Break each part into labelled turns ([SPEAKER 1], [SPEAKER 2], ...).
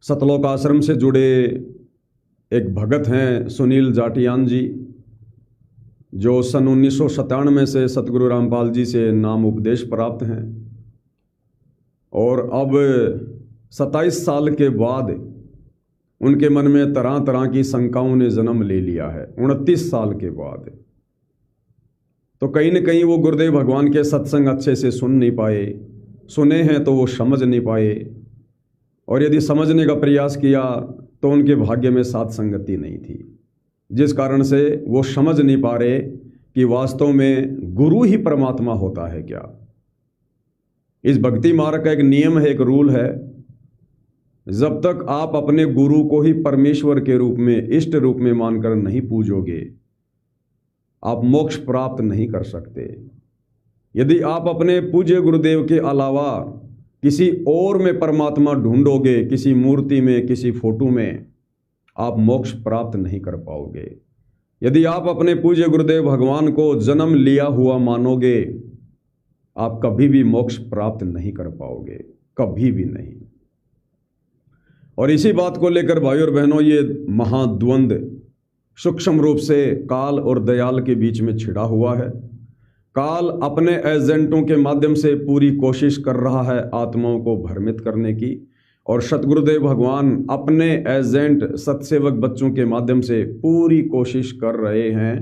[SPEAKER 1] सतलोक आश्रम से जुड़े एक भगत हैं सुनील जाटियान जी, जो सन 1997 से सतगुरु रामपाल जी से नाम उपदेश प्राप्त हैं और अब 27 साल के बाद उनके मन में तरह तरह की शंकाओं ने जन्म ले लिया है। 29 साल के बाद तो कहीं न कहीं वो गुरुदेव भगवान के सत्संग अच्छे से सुन नहीं पाए, सुने हैं तो वो समझ नहीं पाए, और यदि समझने का प्रयास किया तो उनके भाग्य में साथ संगति नहीं थी, जिस कारण से वो समझ नहीं पा रहे कि वास्तव में गुरु ही परमात्मा होता है क्या। इस भक्ति मार्ग का एक नियम है, एक रूल है, जब तक आप अपने गुरु को ही परमेश्वर के रूप में, इष्ट रूप में मानकर नहीं पूजोगे, आप मोक्ष प्राप्त नहीं कर सकते। यदि आप अपने पूज्य गुरुदेव के अलावा किसी और में परमात्मा ढूंढोगे, किसी मूर्ति में, किसी फोटो में, आप मोक्ष प्राप्त नहीं कर पाओगे। यदि आप अपने पूज्य गुरुदेव भगवान को जन्म लिया हुआ मानोगे, आप कभी भी मोक्ष प्राप्त नहीं कर पाओगे, कभी भी नहीं। और इसी बात को लेकर भाई और बहनों, ये महाद्वंद सूक्ष्म रूप से काल और दयाल के बीच में छिड़ा हुआ है। काल अपने एजेंटों के माध्यम से पूरी कोशिश कर रहा है आत्माओं को भ्रमित करने की, और सतगुरुदेव भगवान अपने एजेंट सत्सेवक बच्चों के माध्यम से पूरी कोशिश कर रहे हैं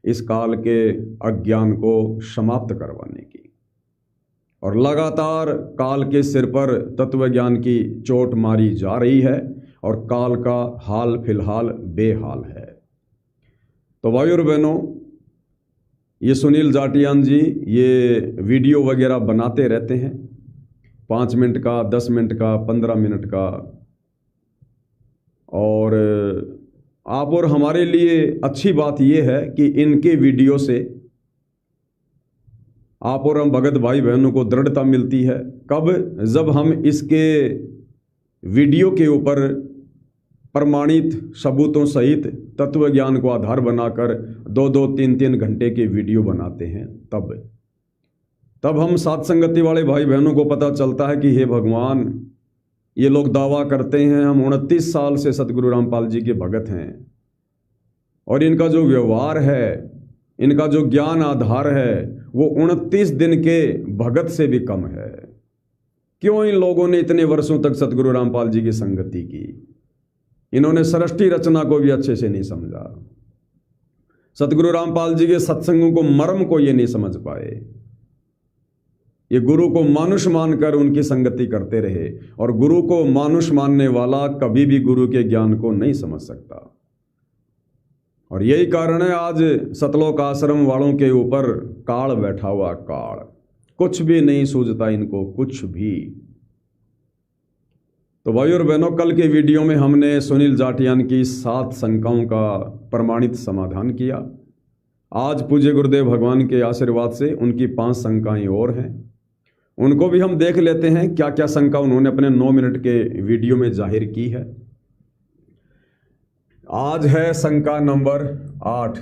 [SPEAKER 1] इस काल के अज्ञान को समाप्त करवाने की। और लगातार काल के सिर पर तत्वज्ञान की चोट मारी जा रही है और काल का हाल फिलहाल बेहाल है। तो भाई और बहनों, ये सुनील जाटियान जी ये वीडियो वगैरह बनाते रहते हैं, 5 मिनट का, 10 मिनट का, 15 मिनट का, और आप और हमारे लिए अच्छी बात ये है कि इनके वीडियो से आप और हम भगत भाई बहनों को दृढ़ता मिलती है। कब? जब हम इसके वीडियो के ऊपर प्रमाणित सबूतों सहित तत्व ज्ञान को आधार बनाकर 2-2, 3-3 घंटे के वीडियो बनाते हैं, तब हम साथ संगति वाले भाई बहनों को पता चलता है कि हे भगवान, ये लोग दावा करते हैं हम 29 साल से सतगुरु रामपाल जी के भगत हैं, और इनका जो व्यवहार है, इनका जो ज्ञान आधार है, वो 29 दिन के भगत से भी कम है। क्यों इन लोगों ने इतने वर्षों तक सतगुरु रामपाल जी की संगति की? इन्होंने सृष्टि रचना को भी अच्छे से नहीं समझा, सतगुरु रामपाल जी के सत्संगों को, मर्म को ये नहीं समझ पाए। ये गुरु को मानुष मानकर उनकी संगति करते रहे, और गुरु को मानुष मानने वाला कभी भी गुरु के ज्ञान को नहीं समझ सकता। और यही कारण है आज सतलोक आश्रम वालों के ऊपर काल बैठा हुआ, काल, कुछ भी नहीं सूझता इनको, कुछ भी। तो भाई और बहनों, कल के वीडियो में हमने सुनील जाटियान की 7 शंकाओं का प्रमाणित समाधान किया। आज पूज्य गुरुदेव भगवान के आशीर्वाद से उनकी 5 शंकाएं और हैं, उनको भी हम देख लेते हैं क्या क्या शंका उन्होंने अपने 9 मिनट के वीडियो में जाहिर की है। आज है शंका नंबर 8,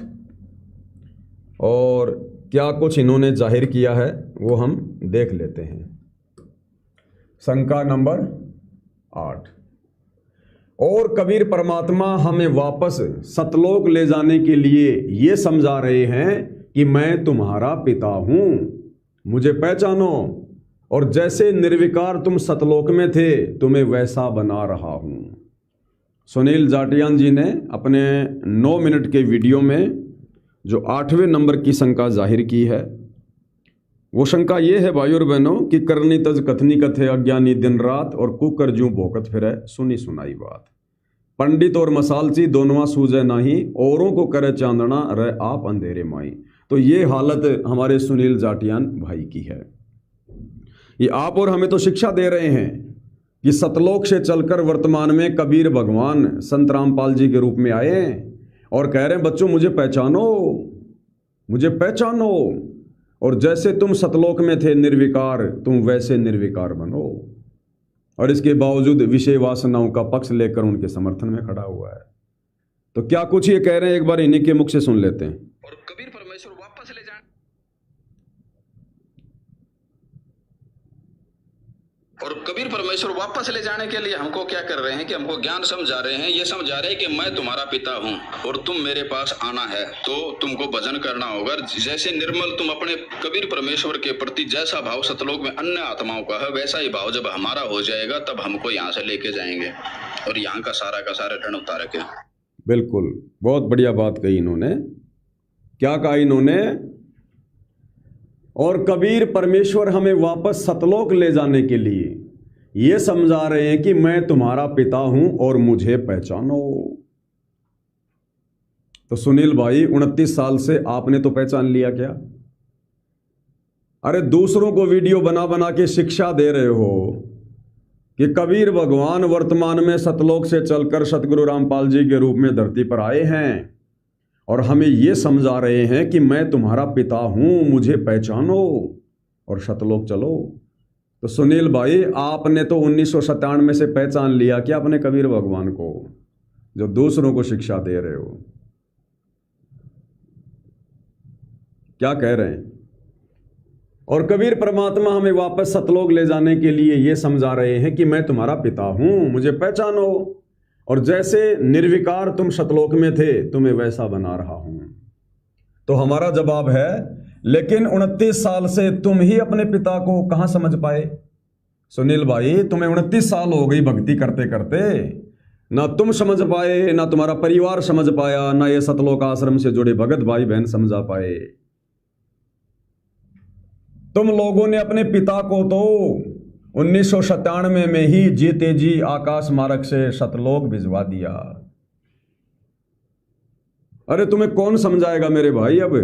[SPEAKER 1] और क्या कुछ इन्होंने जाहिर किया है वो हम देख लेते हैं। शंका नंबर 8, और कबीर परमात्मा हमें वापस सतलोक ले जाने के लिए ये समझा रहे हैं कि मैं तुम्हारा पिता हूं, मुझे पहचानो, और जैसे निर्विकार तुम सतलोक में थे तुम्हें वैसा बना रहा हूं। सुनील जाटियान जी ने अपने 9 मिनट के वीडियो में जो 8वें नंबर की शंका जाहिर की है, वो शंका ये है भाई और बहनों कि करनी तज कथनी कथे अज्ञानी दिन रात, और कुकर जूं भोकत फिरे सुनी सुनाई बात। पंडित और मसालची दोनों सूझे नाही, औरों को करे चांदना रह आप अंधेरे माई। तो ये हालत हमारे सुनील जाटियान भाई की है। ये आप और हमें तो शिक्षा दे रहे हैं कि सतलोक से चलकर वर्तमान में कबीर भगवान संत रामपाल जी के रूप में आए और कह रहे हैं बच्चों मुझे पहचानो, मुझे पहचानो, और जैसे तुम सतलोक में थे निर्विकार, तुम वैसे निर्विकार बनो। और इसके बावजूद विषय वासनाओं का पक्ष लेकर उनके समर्थन में खड़ा हुआ है। तो क्या कुछ ये कह रहे हैं, एक बार इन्हीं के मुख से सुन लेते हैं।
[SPEAKER 2] और कबीर परमेश्वर वापस ले जाए। और कबीर परमेश्वर वापस ले जाने के लिए हमको क्या कर रहे हैं कि हमको ज्ञान समझा रहे हैं, ये समझा रहे हैं कि मैं तुम्हारा पिता हूँ और तुम मेरे पास आना है तो तुमको भजन करना होगा। जैसे निर्मल तुम अपने कबीर परमेश्वर के प्रति जैसा भाव सतलोक में अन्य आत्माओं का है, वैसा ही भाव जब हमारा हो जाएगा तब हमको यहाँ से लेके जाएंगे और यहाँ का सारा ऋण उतार के।
[SPEAKER 1] बिल्कुल, बहुत बढ़िया बात कही इन्होंने। क्या कहा इन्होंने? और कबीर परमेश्वर हमें वापस सतलोक ले जाने के लिए ये समझा रहे हैं कि मैं तुम्हारा पिता हूं और मुझे पहचानो। तो सुनील भाई, 29 साल से आपने तो पहचान लिया क्या? अरे दूसरों को वीडियो बना बना के शिक्षा दे रहे हो कि कबीर भगवान वर्तमान में सतलोक से चलकर सतगुरु रामपाल जी के रूप में धरती पर आए हैं और हमें ये समझा रहे हैं कि मैं तुम्हारा पिता हूं, मुझे पहचानो और सतलोक चलो। तो सुनील भाई, आपने तो 1997 से पहचान लिया क्या अपने कबीर भगवान को, जो दूसरों को शिक्षा दे रहे हो? क्या कह रहे हैं? और कबीर परमात्मा हमें वापस सतलोक ले जाने के लिए ये समझा रहे हैं कि मैं तुम्हारा पिता हूं, मुझे पहचानो, और जैसे निर्विकार तुम सतलोक में थे तुम्हें वैसा बना रहा हूं। तो हमारा जवाब है, लेकिन 29 साल से तुम ही अपने पिता को कहां समझ पाए? सुनील भाई, तुम्हें 29 साल हो गई भक्ति करते करते, ना तुम समझ पाए, ना तुम्हारा परिवार समझ पाया, ना ये सतलोक आश्रम से जुड़े भगत भाई बहन समझा पाए। तुम लोगों ने अपने पिता को तो 1997 में ही जीते जी आकाश मार्ग से सतलोक भिजवा दिया। अरे तुम्हें कौन समझाएगा मेरे भाई? अब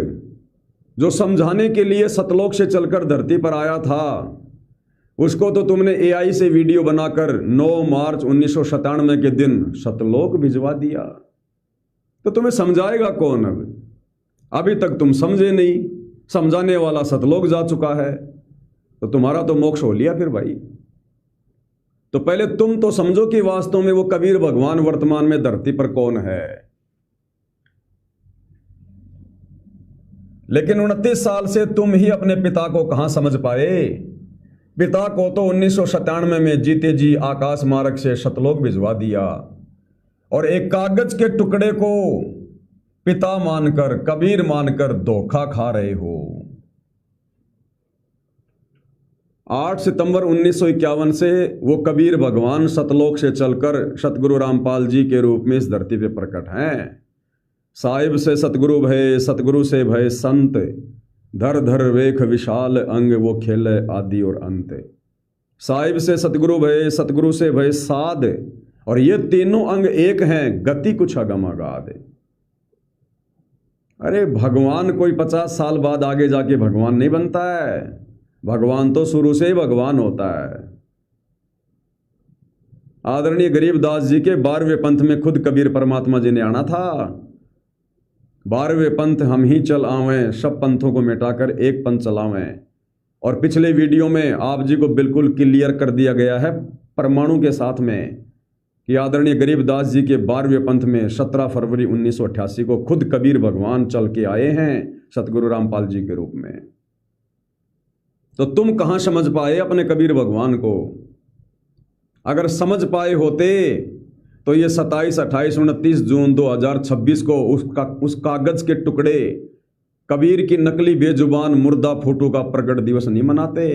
[SPEAKER 1] जो समझाने के लिए सतलोक से चलकर धरती पर आया था उसको तो तुमने एआई से वीडियो बनाकर 9 मार्च 1997 के दिन सतलोक भिजवा दिया। तो तुम्हें समझाएगा कौन? अब अभी तक तुम समझे नहीं, समझाने वाला सतलोक जा चुका है, तो तुम्हारा तो मोक्ष हो लिया फिर भाई। तो पहले तुम तो समझो कि वास्तव में वो कबीर भगवान वर्तमान में धरती पर कौन है। लेकिन 29 साल से तुम ही अपने पिता को कहां समझ पाए? पिता को तो 1997 में जीते जी आकाश मार्ग से सतलोक भिजवा दिया और एक कागज के टुकड़े को पिता मानकर, कबीर मानकर धोखा खा रहे हो। 8 सितंबर 1951 से वो कबीर भगवान सतलोक से चलकर सतगुरु रामपाल जी के रूप में इस धरती पे प्रकट हैं। साहिब से सतगुरु भय, सतगुरु से भय संत, धर धर वेख विशाल अंग, वो खेले आदि और अंत। साहिब से सतगुरु भय, सतगुरु से भय साध, और ये तीनों अंग एक हैं, गति कुछ अगम अगाध। अरे भगवान कोई 50 साल बाद आगे जाके भगवान नहीं बनता है, भगवान तो शुरू से ही भगवान होता है। आदरणीय गरीबदास जी के 12वें पंथ में खुद कबीर परमात्मा जी ने आना था। 12वें पंथ हम ही चल आवें, सब पंथों को मिटाकर एक पंथ चलावें। और पिछले वीडियो में आप जी को बिल्कुल क्लियर कर दिया गया है परमाणु के साथ में कि आदरणीय गरीबदास जी के 12वें पंथ में 17 फरवरी 1988 को खुद कबीर भगवान चल के आए हैं सतगुरु रामपाल जी के रूप में। तो तुम कहां समझ पाए अपने कबीर भगवान को? अगर समझ पाए होते तो ये 27, 28, 29 जून 2026 को उस कागज के टुकड़े कबीर की नकली बेजुबान मुर्दा फोटो का प्रकट दिवस नहीं मनाते।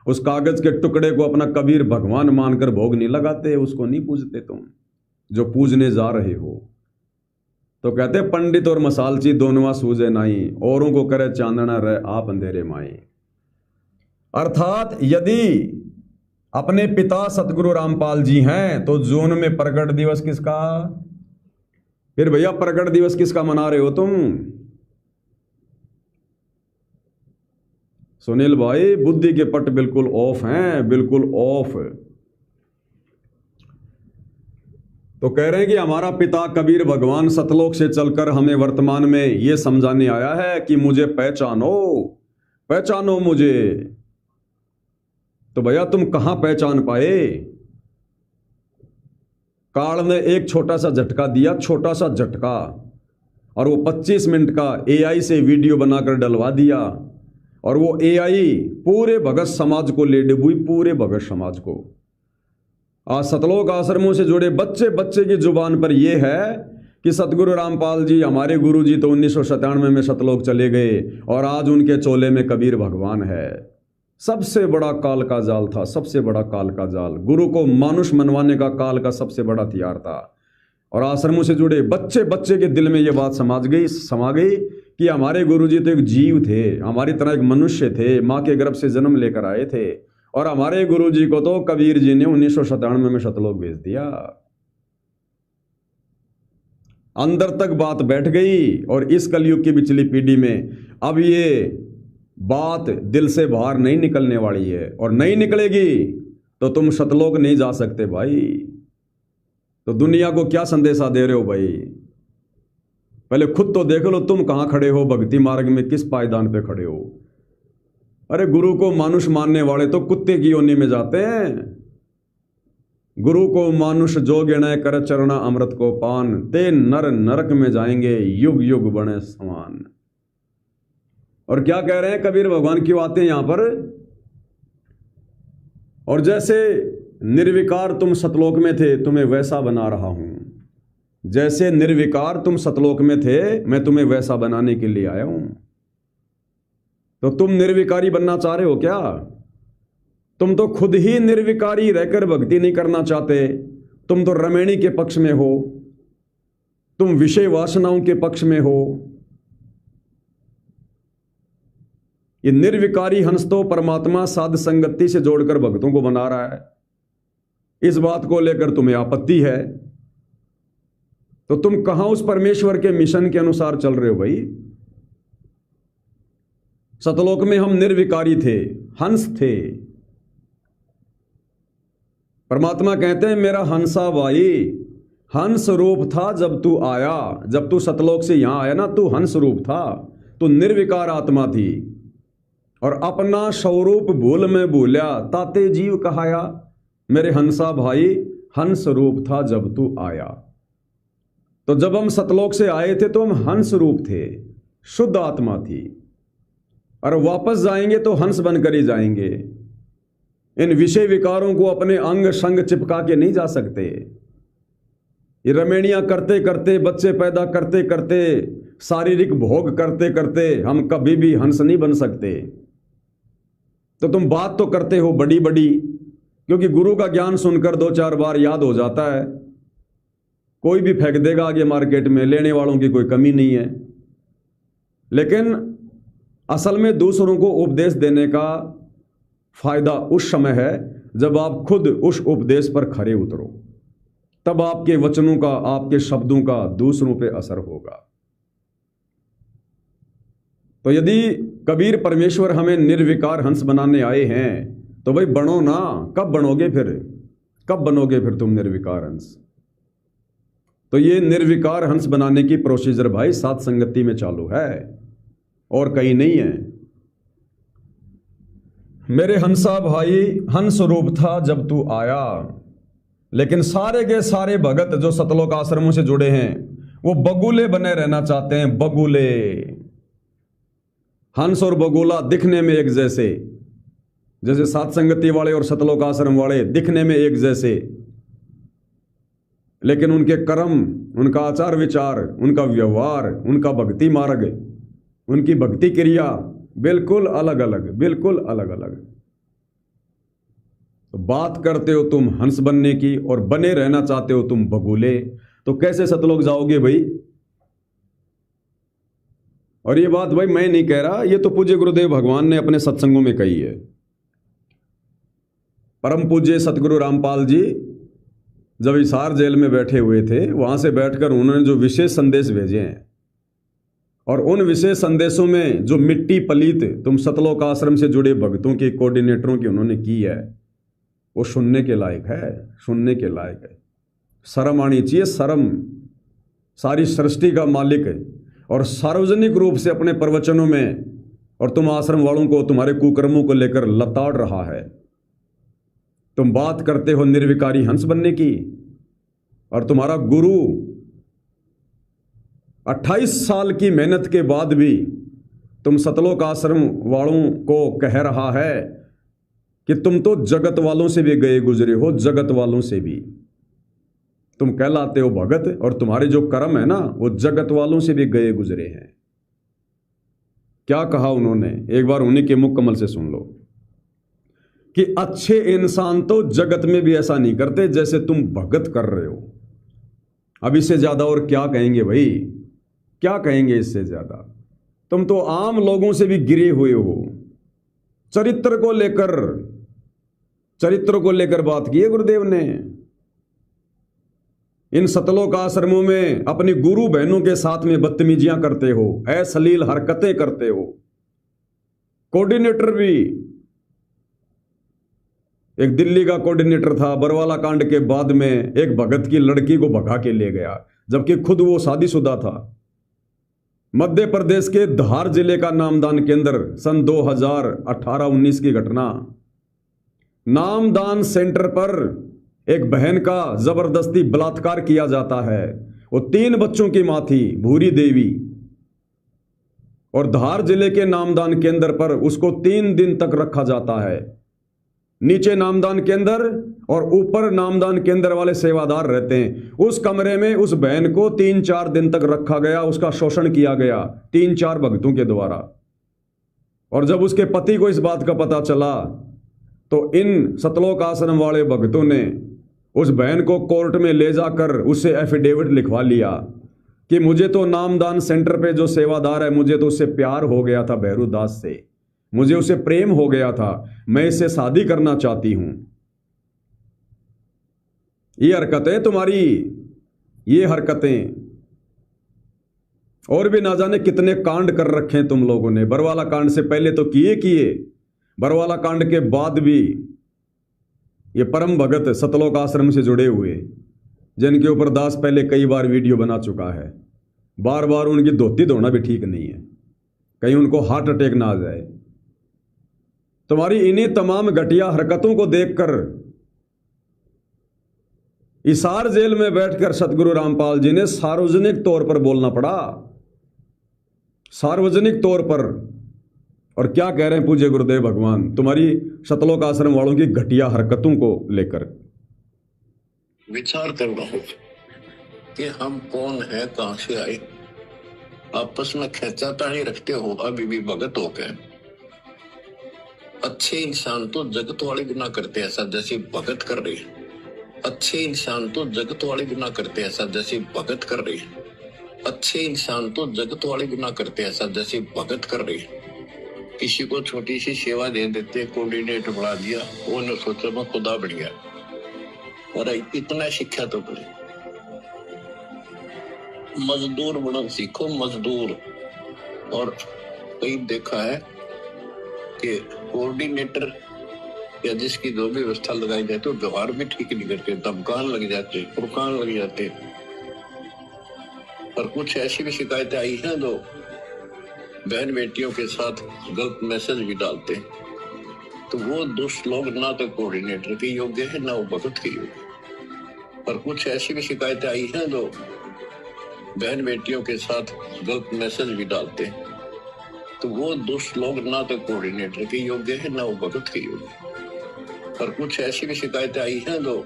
[SPEAKER 1] उस कागज के टुकड़े को अपना कबीर भगवान मानकर भोग नहीं लगाते, उसको नहीं पूजते तुम जो पूजने जा रहे हो। तो कहते पंडित और मसालची दोनों सूझे नाई, औरों को करे चांदना रहे आप अंधेरे माई। अर्थात यदि अपने पिता सतगुरु रामपाल जी हैं तो जून में प्रकट दिवस किसका? फिर भैया प्रकट दिवस किसका मना रहे हो तुम? सुनील भाई, बुद्धि के पट बिल्कुल ऑफ हैं, बिल्कुल ऑफ। तो कह रहे हैं कि हमारा पिता कबीर भगवान सतलोक से चलकर हमें वर्तमान में यह समझाने आया है कि मुझे पहचानो, पहचानो मुझे। तो भैया तुम कहां पहचान पाए? काल ने एक छोटा सा झटका दिया, छोटा सा झटका, और वो 25 मिनट का एआई से वीडियो बनाकर डलवा दिया और वो AI पूरे भगत समाज को ले डूबी, पूरे भगत समाज को। आज सतलोक आश्रमों से जुड़े बच्चे बच्चे की जुबान पर यह है कि सतगुरु रामपाल जी, हमारे गुरु जी तो 1997 में सतलोक चले गए और आज उनके चोले में कबीर भगवान है। सबसे बड़ा काल का जाल था, सबसे बड़ा काल का जाल। गुरु को मानुष मनवाने का काल का सबसे बड़ा हथियार था। और आश्रमों से जुड़े बच्चे बच्चे के दिल में ये बात समा गई कि हमारे गुरु जी तो एक जीव थे, हमारी तरह एक मनुष्य थे, माँ के गर्भ से जन्म लेकर आए थे। और हमारे गुरु जी को तो कबीर जी ने 1997 में सतलोक भेज दिया। अंदर तक बात बैठ गई। और इस कलयुग की पिछली पीढ़ी में अब ये बात दिल से बाहर नहीं निकलने वाली है, और नहीं निकलेगी तो तुम सतलोक नहीं जा सकते भाई। तो दुनिया को क्या संदेशा दे रहे हो भाई? पहले खुद तो देख लो, तुम कहां खड़े हो भक्ति मार्ग में, किस पायदान पे खड़े हो? अरे गुरु को मानुष मानने वाले तो कुत्ते की योनि में जाते हैं। गुरु को मानुष जो गिणे कर चरणा अमृत को पान, ते नर नरक में जाएंगे युग युग बने समान। और क्या कह रहे हैं कबीर भगवान की बातें यहां पर? और जैसे निर्विकार तुम सतलोक में थे, तुम्हें वैसा बना रहा हूं। जैसे निर्विकार तुम सतलोक में थे, मैं तुम्हें वैसा बनाने के लिए आया हूं। तो तुम निर्विकारी बनना चाह रहे हो क्या? तुम तो खुद ही निर्विकारी रहकर भक्ति नहीं करना चाहते। तुम तो रमैणी के पक्ष में हो, तुम विषय वासनाओं के पक्ष में हो। ये निर्विकारी हंस तो परमात्मा साध संगति से जोड़कर भक्तों को बना रहा है। इस बात को लेकर तुम्हें आपत्ति है, तो तुम कहां उस परमेश्वर के मिशन के अनुसार चल रहे हो भाई? सतलोक में हम निर्विकारी थे, हंस थे। परमात्मा कहते हैं मेरा हंसा भाई हंस रूप था जब तू आया। जब तू सतलोक से यहां आया ना, तू हंस रूप था, तू निर्विकार आत्मा थी। और अपना स्वरूप भूल में भूल्या, ताते जीव कहाया। मेरे हंसा भाई हंस रूप था जब तू आया। तो जब हम सतलोक से आए थे तो हम हंस रूप थे, शुद्ध आत्मा थी। और वापस जाएंगे तो हंस बनकर ही जाएंगे। इन विषय विकारों को अपने अंग संग चिपका के नहीं जा सकते। ये रमैनियां करते करते, बच्चे पैदा करते करते, शारीरिक भोग करते करते हम कभी भी हंस नहीं बन सकते। तो तुम बात तो करते हो बड़ी बड़ी, क्योंकि गुरु का ज्ञान सुनकर 2-4 बार याद हो जाता है। कोई भी फेंक देगा आगे मार्केट में, लेने वालों की कोई कमी नहीं है। लेकिन असल में दूसरों को उपदेश देने का फायदा उस समय है जब आप खुद उस उपदेश पर खरे उतरो। तब आपके वचनों का, आपके शब्दों का दूसरों पे असर होगा। तो यदि कबीर परमेश्वर हमें निर्विकार हंस बनाने आए हैं तो भाई बनो ना। कब बनोगे फिर? कब बनोगे फिर तुम निर्विकार हंस? तो ये निर्विकार हंस बनाने की प्रोसीजर भाई सात संगति में चालू है और कहीं नहीं है। मेरे हंसा भाई हंस रूप था जब तू आया। लेकिन सारे के सारे भगत जो सतलोक आश्रमों से जुड़े हैं वो बगुले बने रहना चाहते हैं। बगुले, हंस और बगुला दिखने में एक जैसे, जैसे सात संगति वाले और सतलोक आश्रम वाले दिखने में एक जैसे, लेकिन उनके कर्म, उनका आचार विचार, उनका व्यवहार, उनका भक्ति मार्ग, उनकी भक्ति क्रिया बिल्कुल अलग अलग, बिल्कुल अलग अलग। तो बात करते हो तुम हंस बनने की और बने रहना चाहते हो तुम बगुले, तो कैसे सतलोक जाओगे भाई? और ये बात भाई मैं नहीं कह रहा, ये तो पूज्य गुरुदेव भगवान ने अपने सत्संगों में कही है। परम पूज्य सतगुरु रामपाल जी जब हिसार जेल में बैठे हुए थे, वहां से बैठकर उन्होंने जो विशेष संदेश भेजे हैं, और उन विशेष संदेशों में जो मिट्टी पलीत तुम सतलोक आश्रम से जुड़े भक्तों के कोऑर्डिनेटरों की उन्होंने की है, वो सुनने के लायक है, सुनने के लायक है। शर्म आनी चाहिए, शर्म। सारी सृष्टि का मालिक है और सार्वजनिक रूप से अपने प्रवचनों में और तुम आश्रम वालों को तुम्हारे कुकर्मों को लेकर लताड़ रहा है। तुम बात करते हो निर्विकारी हंस बनने की, और तुम्हारा गुरु 28 साल की मेहनत के बाद भी तुम सतलोक आश्रम वालों को कह रहा है कि तुम तो जगत वालों से भी गए गुजरे हो, जगत वालों से भी तुम कहलाते हो भगत, और तुम्हारे जो कर्म है ना वो जगत वालों से भी गए गुजरे हैं। क्या कहा उन्होंने, एक बार उन्हीं के मुकम्मल से सुन लो कि अच्छे इंसान तो जगत में भी ऐसा नहीं करते जैसे तुम भगत कर रहे हो। अब इससे ज्यादा और क्या कहेंगे भाई, क्या कहेंगे इससे ज्यादा। तुम तो आम लोगों से भी गिरे हुए हो। चरित्र को लेकर बात की है गुरुदेव ने। इन सतलोक आश्रमों में अपनी गुरु बहनों के साथ में बदतमीजियां करते हो, अश्लील हरकतें करते हो। कोऑर्डिनेटर भी, एक दिल्ली का कोऑर्डिनेटर था, बरवाला कांड के बाद में एक भगत की लड़की को भगा के ले गया, जबकि खुद वो शादीशुदा था। मध्य प्रदेश के धार जिले का नामदान केंद्र, सन 2018-19 की घटना। नामदान सेंटर पर एक बहन का जबरदस्ती बलात्कार किया जाता है। वो 3 बच्चों की मां थी, भूरी देवी, और धार जिले के नामदान केंद्र पर उसको 3 दिन तक रखा जाता है। नीचे नामदान केंद्र और ऊपर नामदान केंद्र वाले सेवादार रहते हैं। उस कमरे में उस बहन को 3-4 दिन तक रखा गया, उसका शोषण किया गया 3-4 भक्तों के द्वारा। और जब उसके पति को इस बात का पता चला तो इन सतलोक आश्रम वाले भक्तों ने उस बहन को कोर्ट में ले जाकर उससे एफिडेविट लिखवा लिया कि मुझे तो नामदान सेंटर पे जो सेवादार है, मुझे तो उससे प्यार हो गया था, भैरू दास से मुझे उससे प्रेम हो गया था, मैं इससे शादी करना चाहती हूं। ये हरकतें तुम्हारी, ये हरकतें, और भी ना जाने कितने कांड कर रखे हैं तुम लोगों ने। बरवाला कांड से पहले तो किए, बरवाला कांड के बाद भी ये परम भगत सतलोक आश्रम से जुड़े हुए, जिनके ऊपर दास पहले कई बार वीडियो बना चुका है, बार बार उनकी धोती धोना भी ठीक नहीं है, कहीं उनको हार्ट अटैक ना आ जाए। तुम्हारी इन्हीं तमाम घटिया हरकतों को देखकर हिसार जेल में बैठकर सतगुरु रामपाल जी ने सार्वजनिक तौर पर बोलना पड़ा, सार्वजनिक तौर पर। और क्या कह रहे हैं पूज्य गुरुदेव भगवान तुम्हारी सतलोक आश्रम वालों की घटिया हरकतों को लेकर।
[SPEAKER 3] विचार कर रहा कि हम कौन है, कहां से आए। आपस में खींचातानी रखते हो अभी भी भगत हो गए। अच्छे इंसान तो जगत वाले गुनाह करते हैं ऐसा जैसे भगत कर रहे हैं। अच्छे इंसान तो जगत वाले गुनाह करते हैं ऐसा जैसे भगत कर रहे हैं। अच्छे इंसान तो जगत वाले गुनाह करते हैं ऐसा जैसे भगत कर रहे हैं। किसी को छोटी सी सेवा दे देते, कोऑर्डिनेटर बढ़ा दिया, वो ने सोचा मैं खुदा बढ़ गया। और इतना शिक्षा तो पड़े, मजदूर बनना सीखो, मजदूर। और कई देखा है कि कोऑर्डिनेटर या जिसकी जो भी व्यवस्था लगाई जाए तो व्यवहार भी ठीक नहीं करते, धमकान लग जाते, रुकान लग जाते। और कुछ ऐसी भी शिकायतें आई हैं जो बहन बेटियों के साथ गलत मैसेज भी डालते हैं। तो वो दुष्ट लोग ना तो कोऑर्डिनेटर के योग्य है ना वो भगत के योग्य। और कुछ ऐसी भी शिकायतें आई हैं जो बहन बेटियों के साथ गलत मैसेज भी डालते हैं। तो वो दुष्ट लोग ना तो कोऑर्डिनेटर के योग्य है ना वो भगत के योग्य। और कुछ ऐसी भी शिकायतें आई हैं जो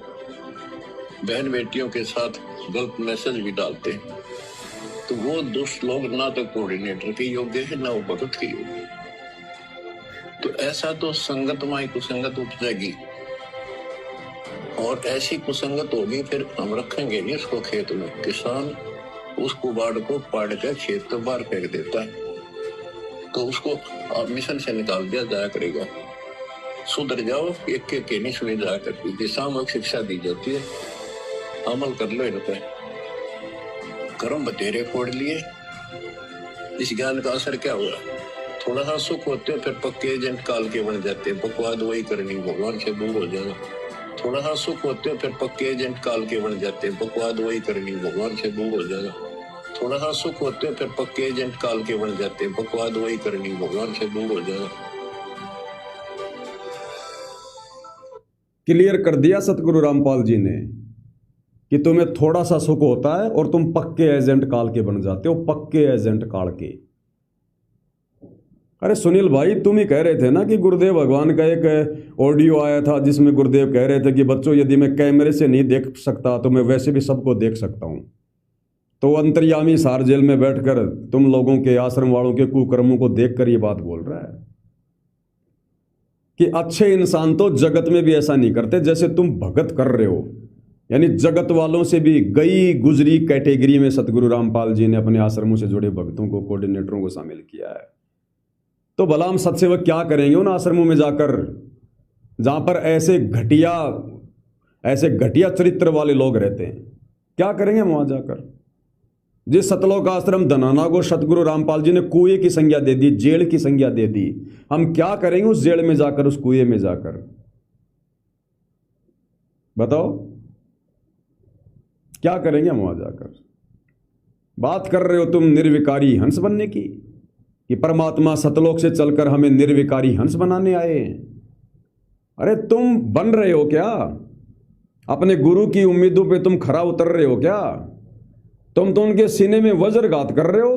[SPEAKER 3] बहन बेटियों के साथ गलत मैसेज भी डालते हैं। तो वो दुष्ट लोग ना तो कोऑर्डिनेटर के योग्य है ना वो भगत के योग्य। तो ऐसा तो संगत में कुसंगत उपजेगी, और ऐसी कुसंगत होगी फिर हम रखेंगे नहीं उसको खेत में। किसान उस कुबाड़ को पाड़ कर खेत तो बाहर फेंक देता है, तो उसको मिशन से निकाल दिया जाया करेगा। सुधर जाओ, एक के नहीं सुनी जाया करती, सामूहिक शिक्षा दी जाती है, अमल कर लो इन पे। कर्म बतेरे फोड़ लिए, इस ज्ञान का असर क्या हुआ? थोड़ा सा सुख होते हो फिर पक्के एजेंट काल के बन जाते, बकवाद वही करनी, भगवान से दूर हो जाना। थोड़ा सा सुख होते हो फिर पक्के एजेंट काल के बन जाते, बकवाद वही करनी, भगवान से दूर हो जाना। थोड़ा सा सुख होते हो फिर पक्के एजेंट काल के बन जाते, बकवाद वही करनी, भगवान से दूर हो जाना।
[SPEAKER 1] क्लियर कर दिया सतगुरु रामपाल जी ने कि तुम्हें थोड़ा सा सुख होता है और तुम पक्के एजेंट काल के बन जाते हो, पक्के एजेंट काल के। अरे सुनील भाई, तुम ही कह रहे थे ना कि गुरुदेव भगवान का एक ऑडियो आया था जिसमें गुरुदेव कह रहे थे कि बच्चों, यदि मैं कैमरे से नहीं देख सकता तो मैं वैसे भी सबको देख सकता हूं। तो अंतर्यामी सार जेल में बैठकर तुम लोगों के, आश्रम वालों के कुकर्मों को देखकर ये बात बोल रहा है कि अच्छे इंसान तो जगत में भी ऐसा नहीं करते जैसे तुम भगत कर रहे हो। यानी जगत वालों से भी गई गुजरी कैटेगरी में सतगुरु रामपाल जी ने अपने आश्रमों से जुड़े भक्तों को, कोऑर्डिनेटरों को शामिल किया है। तो भला हम सत्सेवक क्या करेंगे उन आश्रमों में जाकर जहां पर ऐसे घटिया चरित्र वाले लोग रहते हैं? क्या करेंगे हम वहां जाकर? जिस सतलोक आश्रम धनाना को सतगुरु रामपाल जी ने कुएं की संज्ञा दे दी, जेल की संज्ञा दे दी, हम क्या करेंगे उस जेल में जाकर, उस कुएं में जाकर? बताओ क्या करेंगे हम वहां जाकर? बात कर रहे हो तुम निर्विकारी हंस बनने की, कि परमात्मा सतलोक से चलकर हमें निर्विकारी हंस बनाने आए। अरे तुम बन रहे हो क्या? अपने गुरु की उम्मीदों पे तुम खरा उतर रहे हो क्या? तुम तो उनके सीने में वज्रघात कर रहे हो,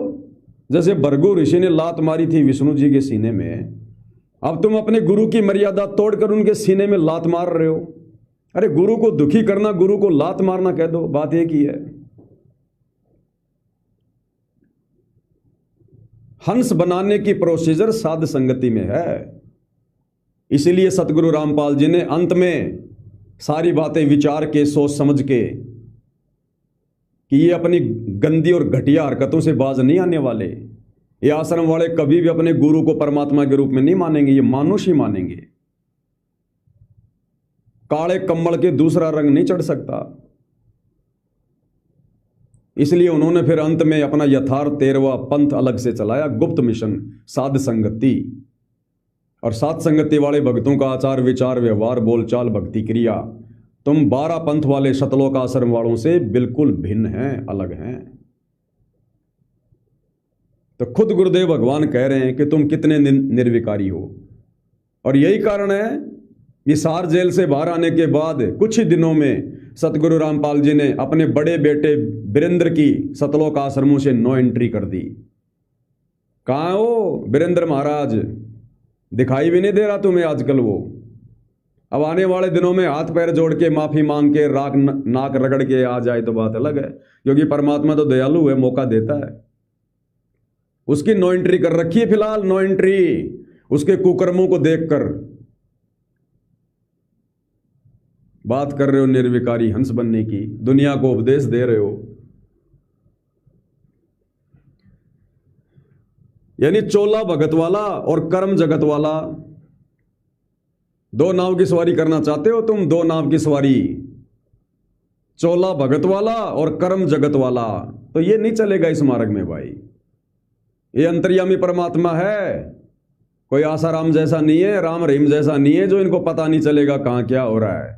[SPEAKER 1] जैसे भृगु ऋषि ने लात मारी थी विष्णु जी के सीने में। अब तुम अपने गुरु की मर्यादा तोड़कर उनके सीने में लात मार रहे हो। अरे गुरु को दुखी करना, गुरु को लात मारना कह दो, बात एक ही है। हंस बनाने की प्रोसीजर साध संगति में है। इसीलिए सतगुरु रामपाल जी ने अंत में सारी बातें विचार के, सोच समझ के, कि ये अपनी गंदी और घटिया हरकतों से बाज नहीं आने वाले। ये आश्रम वाले कभी भी अपने गुरु को परमात्मा के रूप में नहीं मानेंगे, ये मानुष ही मानेंगे। काले कम्बल के दूसरा रंग नहीं चढ़ सकता। इसलिए उन्होंने फिर अंत में अपना यथार्थ 13वां पंथ अलग से चलाया, गुप्त मिशन साध संगति। और साध संगति वाले भक्तों का आचार विचार व्यवहार बोलचाल भक्ति क्रिया तुम 12 पंथ वाले सतलोक आश्रम वालों से बिल्कुल भिन्न हैं, अलग हैं। तो खुद गुरुदेव भगवान कह रहे हैं कि तुम कितने निर्विकारी हो। और यही कारण है कि सार जेल से बाहर आने के बाद कुछ ही दिनों में सतगुरु रामपाल जी ने अपने बड़े बेटे वीरेंद्र की सतलोक आश्रमों से नो एंट्री कर दी। कहाँ हो वीरेंद्र महाराज? दिखाई भी नहीं दे रहा तुम्हें आजकल वो। अब आने वाले दिनों में हाथ पैर जोड़ के माफी मांग के नाक रगड़ के आ जाए तो बात अलग है, क्योंकि परमात्मा तो दयालु है, मौका देता है। उसकी नो एंट्री कर रखी है फिलहाल, नो एंट्री, उसके कुकर्मों को देखकर। बात कर रहे हो निर्विकारी हंस बनने की, दुनिया को उपदेश दे रहे हो। यानी चोला भगत वाला और कर्म जगत वाला, दो नाव की सवारी करना चाहते हो तुम? दो नाव की सवारी, चोला भगत वाला और कर्म जगत वाला, तो ये नहीं चलेगा इस मार्ग में भाई। ये अंतर्यामी परमात्मा है, कोई आसाराम जैसा नहीं है, राम रहीम जैसा नहीं है जो इनको पता नहीं चलेगा कहां क्या हो रहा है।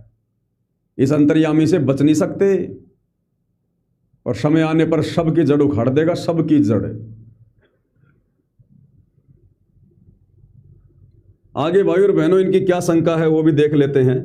[SPEAKER 1] इस अंतर्यामी से बच नहीं सकते, और समय आने पर सब की जड़ उखाड़ देगा, सब की जड़। आगे भाई और बहनों, इनकी क्या शंका है वो भी देख लेते हैं।